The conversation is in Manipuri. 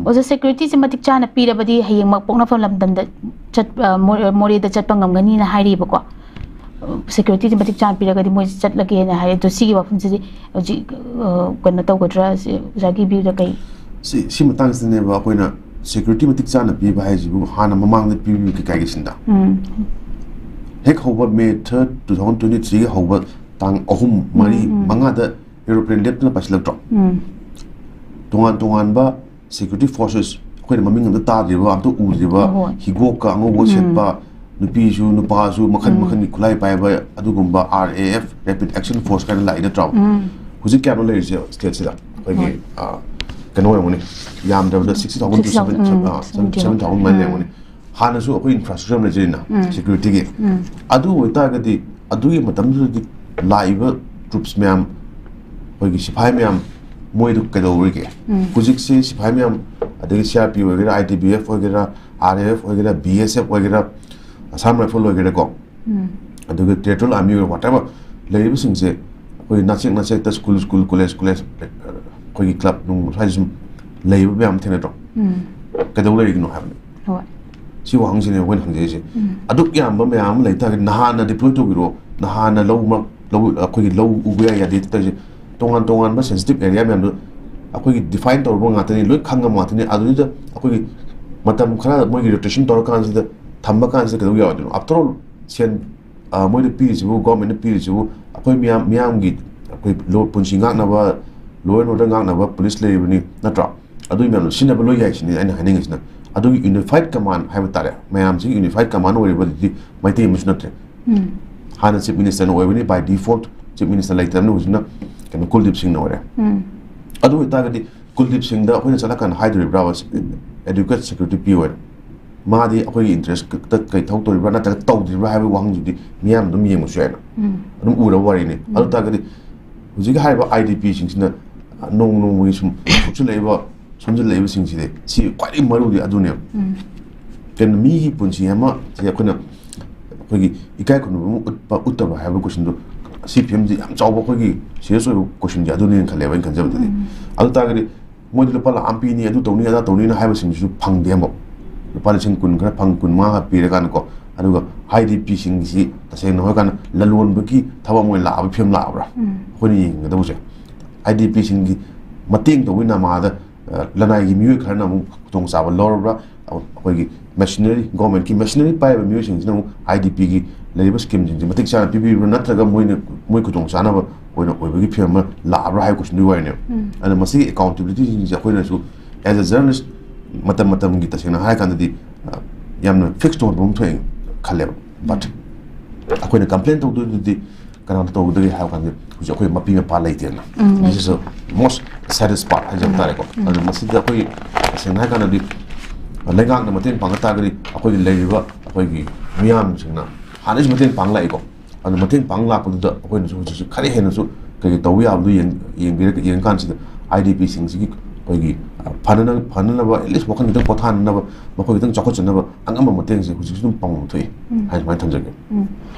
ꯑꯣꯖꯥ ꯁꯦꯀ꯭ꯌꯨꯔꯤꯇꯤꯁꯤ ꯃꯇꯤꯛ ꯆꯥꯅ ꯄꯤꯔꯕꯗꯤ ꯍꯌꯦꯡꯃꯛ ꯄꯣꯛꯅꯐꯝ ꯂꯝꯗꯝꯗ ꯃꯣꯔꯦꯗ ꯆꯠꯄ ꯉꯝꯒꯅꯤꯅ ꯍꯥꯏꯔꯤꯕꯀꯣ ꯁꯦꯀ꯭ꯌꯨꯔꯤꯇꯤꯁꯤ ꯃꯇꯤꯛ ꯆꯥꯅ ꯄꯤꯔꯒꯗꯤ ꯃꯣꯏꯁꯤ ꯆꯠꯂꯒꯦꯅ ꯍꯥꯏ ꯑꯗꯣ ꯁꯤꯒꯤ ꯋꯥꯐꯝꯁꯤꯗꯤ ꯍꯧꯖꯤꯛ ꯀꯩꯅꯣ ꯇꯧꯒꯗ꯭ꯔꯥ ꯑꯣꯖꯥꯒꯤ ꯚ꯭ꯌꯨꯗ ꯀꯩ ꯁꯤ ꯃꯇꯥꯡꯁꯤꯗꯅꯦꯕ ꯑꯩꯈꯣꯏꯅ ꯁꯦꯀ꯭ꯌꯨꯔꯤꯇꯤ ꯃꯇꯤꯛ ꯆꯥꯅ ꯄꯤꯕ ꯍꯥꯏꯁꯤꯕꯨ ꯍꯥꯟꯅ ꯃꯃꯥꯡꯗ ꯄꯤꯕꯤꯕ ꯀꯩꯀꯥꯏꯒꯤꯁꯤꯟꯗ ꯍꯦꯛ ꯍꯧꯕ May 3, 2023 ꯍꯧꯕ ꯇꯥꯡ 3, 4, 5ꯗ ꯑꯦꯔꯣꯄ꯭ꯂꯦꯟ ꯂꯦꯞꯇꯨꯅ ꯄꯥꯏꯁꯤꯜꯂꯛꯇ꯭ꯔꯣ ꯇꯣꯉꯥꯟꯕ ꯁꯦꯀ꯭ꯌꯨꯔꯤꯇꯤ ꯐꯣꯔꯁꯦꯁ ꯑꯩꯈꯣꯏꯅ ꯃꯃꯤꯡ ꯑꯝꯇ ꯇꯥꯗ꯭ꯔꯤꯕ ꯑꯝꯇ ꯎꯗ꯭ꯔꯤꯕ ꯍꯤꯒꯣꯛꯀ ꯑꯉꯧꯕ ꯁꯦꯠꯄ ꯅꯨꯄꯤꯁꯨ ꯅꯨꯄꯥꯁꯨ ꯃꯈꯜ ꯃꯈꯜꯒꯤ ꯈꯨꯠꯂꯥꯏ ꯄꯥꯏꯕ ꯑꯗꯨꯒꯨꯝꯕ RAF ꯔꯦꯄꯤꯗ ꯑꯦꯛꯁꯟ ꯐꯣꯔꯁ ꯀꯥꯏꯅ ꯂꯥꯛꯏ ꯅꯠꯇ꯭ꯔꯣ ꯍꯧꯖꯤꯛ ꯀꯌꯥꯅꯣ ꯂꯩꯔꯤꯁꯦ ꯁ꯭ꯇꯦꯠꯁꯤꯗ ꯑꯩꯈꯣꯏꯒꯤ ꯀꯩꯅꯣ ꯑꯣꯏꯔꯝꯒꯅꯤ ꯌꯥꯝꯗ꯭ꯔꯕꯗ 60,000 to 7,000 ꯃꯥꯏꯅ ꯂꯩꯔꯝꯒꯅꯤ ꯍꯥꯟꯅꯁꯨ ꯑꯩꯈꯣꯏ ꯏꯟꯐ꯭ꯔꯥꯁ꯭ꯇ꯭ꯔꯛꯆꯔ ꯑꯃ ꯂꯩꯖꯔꯤꯅ ꯁꯦꯀ꯭ꯌꯨꯔꯤꯇꯤꯒꯤ ꯑꯗꯨ ꯑꯣꯏꯇꯥꯔꯒꯗꯤ ꯑꯗꯨꯒꯤ ꯃꯇꯝꯗꯨꯗꯗꯤ ꯂꯥꯛꯏꯕ ꯇ꯭ꯔꯨꯞꯁ ꯃꯌꯥꯝ ꯑꯩꯈꯣꯏꯒꯤ ꯁꯤꯐꯥꯏ ꯃꯌꯥꯝ ꯃꯣꯏꯗꯨ ꯀꯩꯗꯧꯔꯤꯒꯦ ꯍꯧꯖꯤꯛꯁꯦ ꯁꯤꯐꯥꯏ ꯃꯌꯥꯝ ꯑꯗꯒꯤ CRP ꯑꯣꯏꯒꯦꯔꯥ ITBF ꯑꯣꯏꯒꯦꯔꯥ RAF ꯑꯣꯏꯒꯦꯔꯥ BSF ꯑꯣꯏꯒꯦꯔꯥ ꯑꯁꯥꯝ ꯔꯥꯏꯐꯜ ꯑꯣꯏꯒꯦꯔꯥꯀꯣ ꯑꯗꯨꯒ ꯇꯦꯔꯤꯇꯣꯔꯤꯌꯦꯜ ꯑꯥꯔꯃꯤ ꯑꯣꯏꯒꯦꯔꯥ ꯋꯥꯠꯑꯦꯚꯔ ꯂꯩꯔꯤꯕꯁꯤꯡꯁꯦ ꯑꯩꯈꯣꯏ ꯅꯆꯦꯛꯇ ꯁ꯭ꯀꯨꯜ ꯀꯣꯂꯦꯖ ꯑꯩꯈꯣꯏꯒꯤ ꯀ꯭ꯂꯕ ꯅꯨꯡ ꯁ꯭ꯋꯥꯏꯗ ꯁꯨꯝ ꯂꯩꯕ ꯃꯌꯥꯝ ꯊꯦꯡꯅꯗ꯭ꯔꯣ ꯀꯩꯗꯧ ꯂꯩꯔꯤꯒꯤꯅꯣ ꯍꯥꯏꯕꯅꯤ ꯁꯤ ꯋꯥꯍꯪꯁꯤꯅꯦ ꯑꯩꯈꯣꯏꯅ ꯍꯪꯖꯔꯤꯁꯦ ꯑꯗꯨꯛ ꯌꯥꯝꯕ ꯃꯌꯥꯝ ꯑꯃ ꯂꯩꯇꯥꯔꯒꯗꯤ ꯅꯍꯥꯟꯅ ꯗꯤꯄ꯭ꯂꯣꯏ ꯇꯧꯕꯤꯔꯣ ꯅꯍꯥꯟꯅ ꯑꯩꯈꯣꯏꯒꯤ ꯂꯧ ꯎꯕ ꯌꯥꯗꯦ ꯇꯧꯔꯤꯁꯦ ꯇꯣꯉꯥꯟꯕ ꯁꯦꯟꯁꯤꯇꯤꯞ ꯑꯦꯔꯤꯌꯥ ꯃꯌꯥꯝꯗꯣ ꯑꯩꯈꯣꯏꯒꯤ ꯗꯤꯐꯥꯏꯟ ꯇꯧꯔꯕ ꯉꯥꯛꯇꯅꯤ ꯂꯣꯏ ꯈꯪꯉꯕ ꯉꯥꯛꯇꯅꯤ ꯑꯗꯨꯗ ꯑꯩꯈꯣꯏꯒꯤ ꯃꯇꯝ ꯈꯔ ꯃꯣꯏꯒꯤ ꯔꯣꯇꯦꯁꯟ ꯇꯧꯔꯀꯥꯟꯁꯤꯗ ꯊꯝꯕ ꯀꯥꯟꯁꯤꯗ ꯀꯩꯗꯧ ꯌꯥꯎꯗꯣꯏꯅꯣ ꯑꯥꯐꯇꯔ ꯑꯣꯜ ꯁꯦꯟ ꯃꯣꯏꯗ ꯄꯤꯔꯤꯁꯤꯕꯨ ꯒꯣꯔꯃꯦꯟꯠꯅ ꯄꯤꯔꯤꯁꯤꯕꯨ ꯑꯩꯈꯣꯏ ꯃꯤꯌꯥꯝꯒꯤ ꯑꯩꯈꯣꯏ ꯄꯨꯟꯁꯤ ꯉꯥꯛꯅꯕ ꯂꯣ ꯑꯦꯟ ꯑꯣꯔꯗꯔ ꯉꯥꯛꯅꯕ ꯄꯨꯂꯤꯁ ꯂꯩꯔꯤꯕꯅꯤ ꯅꯠꯇ꯭ꯔꯣ ꯑꯗꯨꯒꯤ ꯃꯌꯥꯝꯗꯣ ꯁꯤꯖꯤꯟꯅꯕ ꯂꯣꯏ ꯌꯥꯏ ꯁꯤꯅꯤ ꯑꯩꯅ ꯍꯥꯏꯅꯤꯡꯉꯤꯁꯤꯅ ꯑꯗꯨꯒꯤ ꯌꯨꯅꯤꯐꯥꯏꯠ ꯀꯃꯥꯟ ꯍꯥꯏꯕ ꯇꯥꯔꯦ ꯃꯌꯥꯝꯁꯤꯒꯤ ꯌꯨꯅꯤꯐꯥꯏꯠ ꯀꯃꯥꯟ ꯑꯣꯏꯔꯤꯕꯗꯤ ꯃꯩꯇꯩ ꯑꯃꯁꯨ ꯅꯠꯇ꯭ꯔꯦ ꯍꯥꯟꯅ ꯆꯤꯐ ꯃꯤꯅꯤꯁꯇꯔꯅ ꯑꯣꯏꯕꯅꯤ ꯕꯥꯏ ꯗꯤꯐꯣꯜꯠ ꯆꯤꯐ ꯃꯤꯅꯤꯁꯇꯔ ꯂꯩꯇ꯭ꯔꯕꯅꯤ ꯍꯧꯖꯤꯛꯅ ꯀꯩꯅꯣ ꯀꯨꯜꯗꯤꯞ ꯁꯤꯡꯅ ꯑꯣꯏꯔꯦ ꯑꯗꯨ ꯑꯣꯏꯇꯥꯔꯒꯗꯤ ꯀꯨꯜꯗꯤꯞ ꯁꯤꯡꯗ ꯑꯩꯈꯣꯏꯅ ꯆꯠꯂꯀꯥꯟꯗ ꯍꯥꯏꯗꯣꯔꯤꯕ꯭ꯔꯥ ꯑꯦꯗꯨꯀꯦꯠ ꯁꯦꯀ꯭ꯌꯨꯔꯤꯇꯤ ꯄꯤ ꯑꯣꯏꯅ ꯃꯥꯗꯤ ꯑꯩꯈꯣꯏꯒꯤ ꯏꯟꯇꯔꯦꯁꯇ ꯀꯩ ꯊꯧꯇꯣꯔꯤꯕ꯭ꯔꯥ ꯅꯠꯇ꯭ꯔꯒ ꯇꯧꯗ꯭ꯔꯤꯕ꯭ꯔꯥ ꯍꯥꯏꯕꯒꯤ ꯋꯥꯍꯪꯗꯨꯗꯤ ꯃꯤꯌꯥꯝ ꯑꯗꯨꯝ ꯌꯦꯡꯕꯁꯨ ꯌꯥꯏꯅ ꯑꯗꯨꯝ ꯎꯔꯕ ꯋꯥꯔꯤꯅꯤ ꯑꯗꯨ ꯇꯥꯔꯒꯗꯤ ꯍꯧꯖꯤꯛ ꯍꯥꯏꯔꯤꯕ IDP ꯁꯤꯡꯁꯤꯅ ꯅꯣꯡꯃꯒꯤ ꯁꯨꯝ ꯁꯣꯟꯖꯤꯜꯂꯛꯏꯕꯁꯤꯡꯁꯤꯗꯤ ꯁꯤ ꯈ꯭ꯋꯥꯏꯗꯒꯤ ꯃꯔꯨꯗꯤ ꯑꯗꯨꯅꯦꯕ ꯀꯩꯅꯣ ꯃꯤꯒꯤ ꯄꯨꯟꯁꯤ ꯑꯃꯁꯦ ꯑꯩꯈꯣꯏꯒꯤ ꯏꯀꯥꯏ ꯈꯨꯝꯅꯕ ꯑꯃ ꯎꯠꯇꯕ ꯍꯥꯏꯕ ꯀꯣꯏꯁꯟꯗꯣ ꯁꯤ ꯐꯤꯕꯝꯁꯤ ꯌꯥꯝ ꯆꯥꯎꯕ ꯑꯩꯈꯣꯏꯒꯤ ꯁꯤरिꯌꯁ ꯑꯣꯏꯕ ꯀꯣꯏꯁꯟꯁꯦ ꯑꯗꯨꯅꯦꯅ ꯈꯜꯂꯦꯕ ꯑꯩꯅ ꯈꯟꯖꯕꯗꯗꯤ ꯑꯗꯨ ꯇꯥꯔꯒꯗꯤ ꯃꯣꯏꯗ ꯂꯨꯄꯥ ꯂꯥꯈ ꯑꯃ ꯄꯤꯅꯤ ꯑꯗꯨ ꯇꯧꯅꯤ ꯑꯗꯥ ꯇꯧꯅꯤꯅ ꯍꯥꯏꯕꯁꯤꯡꯁꯤꯁꯨ ꯐꯪꯗꯦ ꯑꯃꯨꯛ ꯂꯨꯄꯥ 10,000 ꯈꯔ ꯐꯪ 15,000 ꯄꯤꯔꯀꯥꯟꯗꯀꯣ ꯑꯗꯨꯒ IDP ꯁꯤꯡꯁꯤ ꯇꯁꯦꯡꯅ ꯍꯥꯏꯔꯀꯥꯟꯗ ꯂꯂꯣꯟꯕꯒꯤ ꯊꯕꯛ ꯑꯣꯏꯅ ꯂꯥꯛꯑꯕ ꯐꯤꯕꯝ ꯂꯥꯛꯑꯕ꯭ꯔꯥ ꯑꯩꯈꯣꯏꯅ ꯌꯦꯡꯒꯗꯧꯕꯁꯦ IDP ꯁꯤꯡꯒꯤ ꯃꯇꯦꯡ ꯇꯧꯕꯒꯤ ꯅꯃꯥꯗ ꯂꯅꯥꯏꯒꯤ ꯃꯤꯑꯣꯏ ꯈꯔꯅ ꯑꯃꯨꯛ ꯈꯨꯗꯣꯡꯆꯥꯕ ꯂꯧꯔꯕ꯭ꯔꯥ ꯑꯩꯈꯣꯏꯒꯤ ꯃꯦꯁꯤꯅꯔꯤ ꯒꯣꯔꯃꯦꯟꯠꯀꯤ ꯃꯦꯁꯤꯅꯔꯤ ꯄꯥꯏꯔꯤꯕ ꯃꯤꯑꯣꯏꯁꯤꯡꯁꯤꯅ ꯑꯃꯨꯛ IDPꯒꯤ ꯂꯩꯔꯤꯕ ꯁ꯭ꯀꯤꯝꯁꯤꯡꯁꯦ ꯃꯇꯤꯛ ꯆꯥꯅ ꯄꯤꯕꯤꯕ꯭ꯔꯥ ꯅꯠꯇ꯭ꯔꯒ ꯃꯣꯏ ꯈꯨꯗꯣꯡꯆꯥꯅꯕ ꯑꯣꯏꯕꯒꯤ ꯐꯤꯕꯝ ꯑꯃ ꯂꯥꯛꯑꯕ꯭ꯔꯥ ꯍꯥꯏꯕ ꯀꯣꯏꯁꯟꯗꯨꯒꯤ ꯋꯥꯔꯤꯅꯦꯕ ꯑꯗꯨꯅ ꯃꯁꯤꯒꯤ ꯑꯦꯀꯥꯎꯟꯇꯦꯕꯤꯂꯤꯇꯤꯁꯤꯡꯁꯦ ꯑꯩꯈꯣꯏꯅꯁꯨ ꯑꯦज ꯑ ꯖꯔꯅꯦꯂꯤꯁ ꯃꯇꯝꯒꯤ ꯇꯁꯦꯡꯅ ꯍꯥꯏꯔꯀꯥꯟꯗꯗꯤ ꯌꯥꯝꯅ ꯐꯤꯛꯁ ꯇꯧꯍꯟꯕ ꯑꯃ ꯊꯣꯛꯑꯦ ꯈꯜꯂꯦꯕ ꯕꯠ ꯑꯩꯈꯣꯏꯅ ꯀꯝꯄ꯭ꯂꯦꯟ ꯇꯧꯗꯣꯏꯗꯨꯗꯤ ꯀꯅꯥꯅ ꯇꯧꯒꯗꯒꯦ ꯍꯥꯏꯕ ꯀꯥꯟꯗ ꯍꯧꯖꯤꯛ ꯑꯩꯈꯣꯏ ꯃꯄꯤ ꯃꯄꯥ ꯂꯩꯇꯦꯅ ꯗꯤꯁ ꯏꯁ ꯃꯣꯁ ꯁꯦꯗꯦꯁ ꯄꯥꯔꯠ ꯍꯥꯏꯖꯕ ꯇꯥꯔꯦꯀꯣ ꯑꯗꯨꯅ ꯃꯁꯤꯗ ꯑꯩꯈꯣꯏ ꯇꯁꯦꯡꯅ ꯍꯥꯏ ꯀꯥꯟꯗꯗꯤ ꯂꯩꯉꯥꯛꯅ ꯃꯇꯦꯡ ꯄꯥꯡꯉ ꯇꯥꯔꯒꯗꯤ ꯑꯩꯈꯣꯏꯒꯤ ꯂꯩꯔꯤꯕ ꯑꯩꯈꯣꯏꯒꯤ ꯃꯤꯌꯥꯝꯁꯤꯡꯅ ꯍꯥꯟꯅꯁꯨ ꯃꯇꯦꯡ ꯄꯥꯡ ꯂꯥꯛꯏꯀꯣ ꯑꯗꯨ ꯃꯇꯦꯡ ꯄꯥꯡ ꯂꯥꯛꯄꯗꯨꯗ ꯑꯩꯈꯣꯏꯅꯁꯨ ꯍꯧꯖꯤꯛꯁꯨ ꯈꯔ ꯍꯦꯟꯅꯁꯨ ꯀꯩ ꯇꯧꯕ ꯌꯥꯕꯗꯨ ꯌꯦꯡꯀꯥꯟꯁꯤꯗ IDP ꯁꯤꯡꯁꯤꯒꯤ ꯑꯩꯈꯣꯏꯒꯤ ꯐꯅꯅꯕ ꯑꯦꯠꯂꯤꯁ ꯋꯥꯈꯜ ꯈꯤꯇꯪ ꯄꯣꯊꯥꯅꯅꯕ ꯃꯈꯣꯏ ꯈꯤꯇꯪ ꯆꯥꯎꯈꯠꯆꯅꯕ ꯑꯉꯝꯕ ꯃꯇꯦꯡꯁꯦ ꯍꯧꯖꯤꯛꯁꯨ ꯑꯗꯨꯝ ꯄꯥꯡꯐꯝ ꯊꯣꯛꯏ ꯍꯥꯏ ꯁꯨꯃꯥꯏꯅ ꯊꯝꯖꯒꯦ